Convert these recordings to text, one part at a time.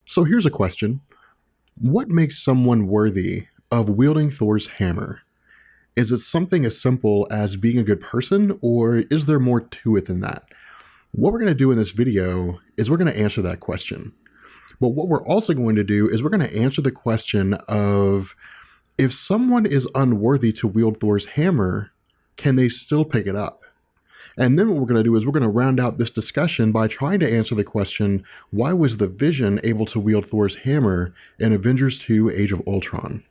So here's a question. What makes someone worthy of wielding Thor's hammer? Is it something as simple as being a good person, or is there more to it than that? What we're going to do in this video is we're going to answer that question. But what we're also going to do is we're going to answer the question of, if someone is unworthy to wield Thor's hammer, can they still pick it up? And then what we're going to do is we're going to round out this discussion by trying to answer the question, why was the Vision able to wield Thor's hammer in Avengers 2: Age of Ultron?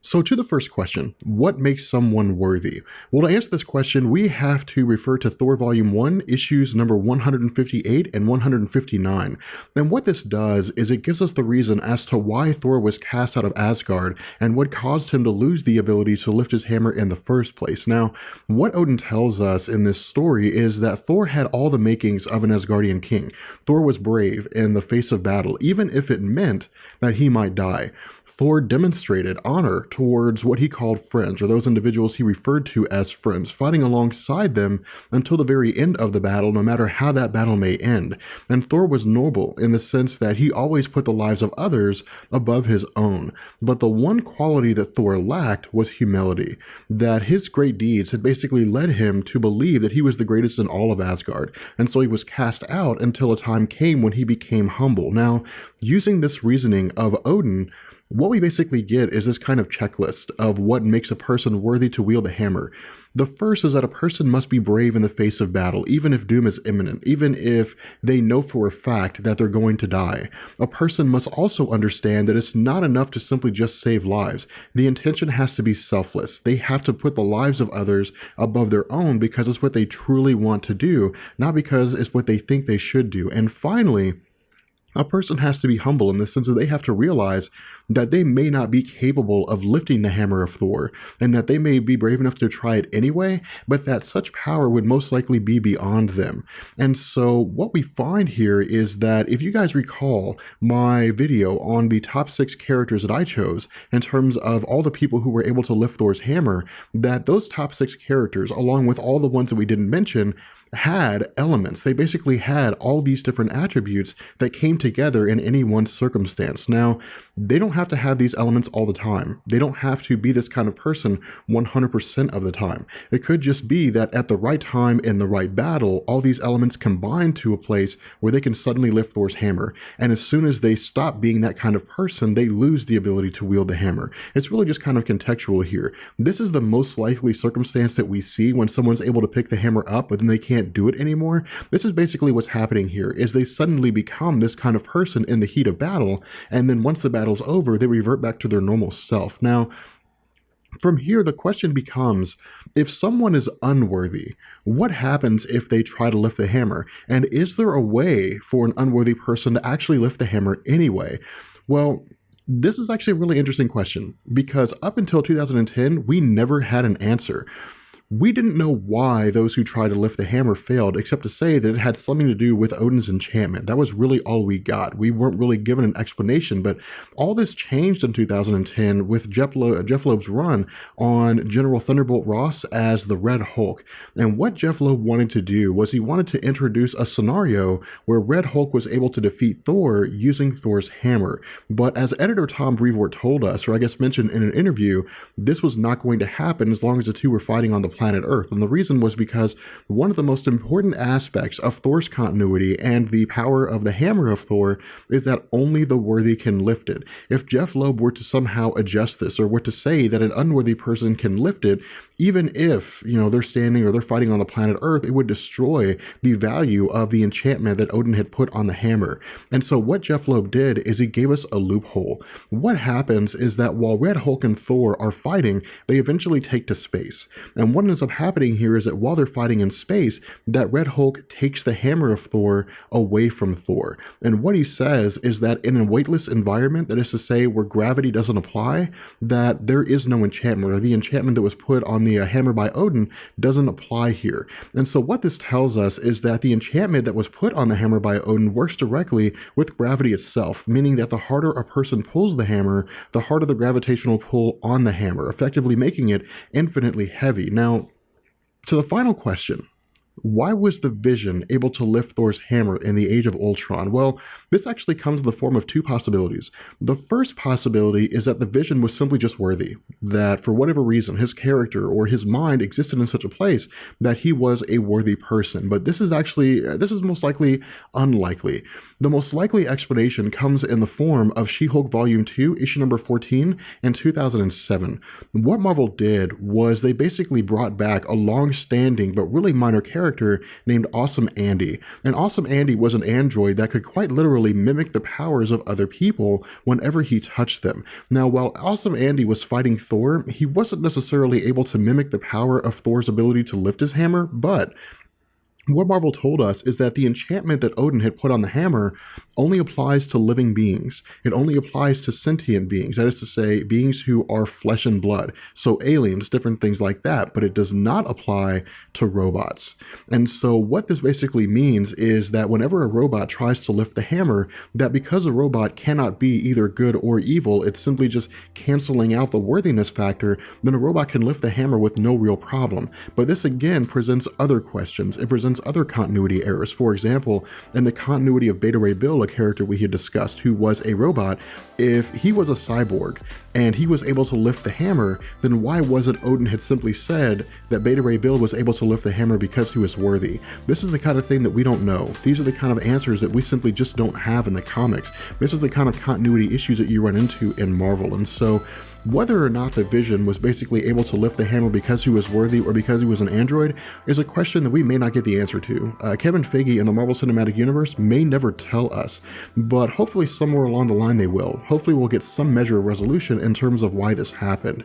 So to the first question, what makes someone worthy? Well, to answer this question, we have to refer to Thor Volume 1, issues number 158 and 159. And what this does is it gives us the reason as to why Thor was cast out of Asgard and what caused him to lose the ability to lift his hammer in the first place. Now, what Odin tells us in this story is that Thor had all the makings of an Asgardian king. Thor was brave in the face of battle, even if it meant that he might die. Thor demonstrated honor towards what he called friends, or those individuals he referred to as friends, fighting alongside them until the very end of the battle, no matter how that battle may end. And Thor was noble in the sense that he always put the lives of others above his own. But the one quality that Thor lacked was humility, that his great deeds had basically led him to believe that he was the greatest in all of Asgard. And so he was cast out until a time came when he became humble. Now, using this reasoning of Odin, what we basically get is this kind of checklist of what makes a person worthy to wield a hammer. The first is that a person must be brave in the face of battle, even if doom is imminent, even if they know for a fact that they're going to die. A person must also understand that it's not enough to simply just save lives. The intention has to be selfless. They have to put the lives of others above their own because it's what they truly want to do, not because it's what they think they should do. And finally, a person has to be humble in the sense that they have to realize that they may not be capable of lifting the hammer of Thor, and that they may be brave enough to try it anyway, but that such power would most likely be beyond them. And so what we find here is that, if you guys recall my video on the top 6 characters that I chose in terms of all the people who were able to lift Thor's hammer, that those top 6 characters, along with all the ones that we didn't mention, had elements. They basically had all these different attributes that came together in any one circumstance. Now, they don't have to have these elements all the time. They don't have to be this kind of person 100% of the time. It could just be that at the right time in the right battle, all these elements combine to a place where they can suddenly lift Thor's hammer. And as soon as they stop being that kind of person, they lose the ability to wield the hammer. It's really just kind of contextual here. This is the most likely circumstance that we see when someone's able to pick the hammer up, but then they can't do it anymore. This is basically what's happening here, is they suddenly become this kind of person in the heat of battle, and then once the battle's over, they revert back to their normal self. Now, from here, the question becomes, if someone is unworthy, what happens if they try to lift the hammer? And is there a way for an unworthy person to actually lift the hammer anyway? Well, this is actually a really interesting question, because up until 2010, we never had an answer. We didn't know why those who tried to lift the hammer failed, except to say that it had something to do with Odin's enchantment. That was really all we got. We weren't really given an explanation, but all this changed in 2010 with Jeff Loeb's run on General Thunderbolt Ross as the Red Hulk. And what Jeff Loeb wanted to do was he wanted to introduce a scenario where Red Hulk was able to defeat Thor using Thor's hammer. But as editor Tom Brevoort told us, or I guess mentioned in an interview, this was not going to happen as long as the two were fighting on the planet Earth. And the reason was because one of the most important aspects of Thor's continuity and the power of the hammer of Thor is that only the worthy can lift it. If Jeff Loeb were to somehow adjust this, or were to say that an unworthy person can lift it, even if, they're standing or they're fighting on the planet Earth, it would destroy the value of the enchantment that Odin had put on the hammer. And so what Jeff Loeb did is he gave us a loophole. What happens is that while Red Hulk and Thor are fighting, they eventually take to space. And what ends up happening here is that while they're fighting in space, that Red Hulk takes the hammer of Thor away from Thor. And what he says is that in a weightless environment, that is to say where gravity doesn't apply, that there is no enchantment, or the enchantment that was put on the hammer by Odin doesn't apply here. And so what this tells us is that the enchantment that was put on the hammer by Odin works directly with gravity itself, meaning that the harder a person pulls the hammer, the harder the gravitational pull on the hammer, effectively making it infinitely heavy. Now, to the final question, Why was the Vision able to lift Thor's hammer in the Age of Ultron? Well, this actually comes in the form of two possibilities. The first possibility is that the Vision was simply just worthy, that for whatever reason, his character or his mind existed in such a place that he was a worthy person. But this is most likely unlikely. The most likely explanation comes in the form of She-Hulk Volume 2, issue number 14 in 2007. What Marvel did was they basically brought back a long-standing but really minor character named Awesome Andy. And Awesome Andy was an android that could quite literally mimic the powers of other people whenever he touched them. Now, while Awesome Andy was fighting Thor, he wasn't necessarily able to mimic the power of Thor's ability to lift his hammer, but what Marvel told us is that the enchantment that Odin had put on the hammer only applies to living beings. It only applies to sentient beings, that is to say, beings who are flesh and blood. So aliens, different things like that, but it does not apply to robots. And so what this basically means is that whenever a robot tries to lift the hammer, that because a robot cannot be either good or evil, it's simply just canceling out the worthiness factor, then a robot can lift the hammer with no real problem. But this again presents other questions. It presents other continuity errors. For example, in the continuity of Beta Ray Bill, a character we had discussed who was a robot, if he was a cyborg and he was able to lift the hammer, then why was it Odin had simply said that Beta Ray Bill was able to lift the hammer because he was worthy? This is the kind of thing that we don't know. These are the kind of answers that we simply just don't have in the comics. This is the kind of continuity issues that you run into in Marvel. And so whether or not the Vision was basically able to lift the hammer because he was worthy or because he was an android is a question that we may not get the answer to. Kevin Feige and the Marvel Cinematic Universe may never tell us, but hopefully somewhere along the line they will. Hopefully we'll get some measure of resolution in terms of why this happened.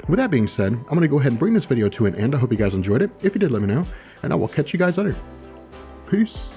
With that being said, I'm going to go ahead and bring this video to an end. I hope you guys enjoyed it. If you did, let me know, and I will catch you guys later. Peace.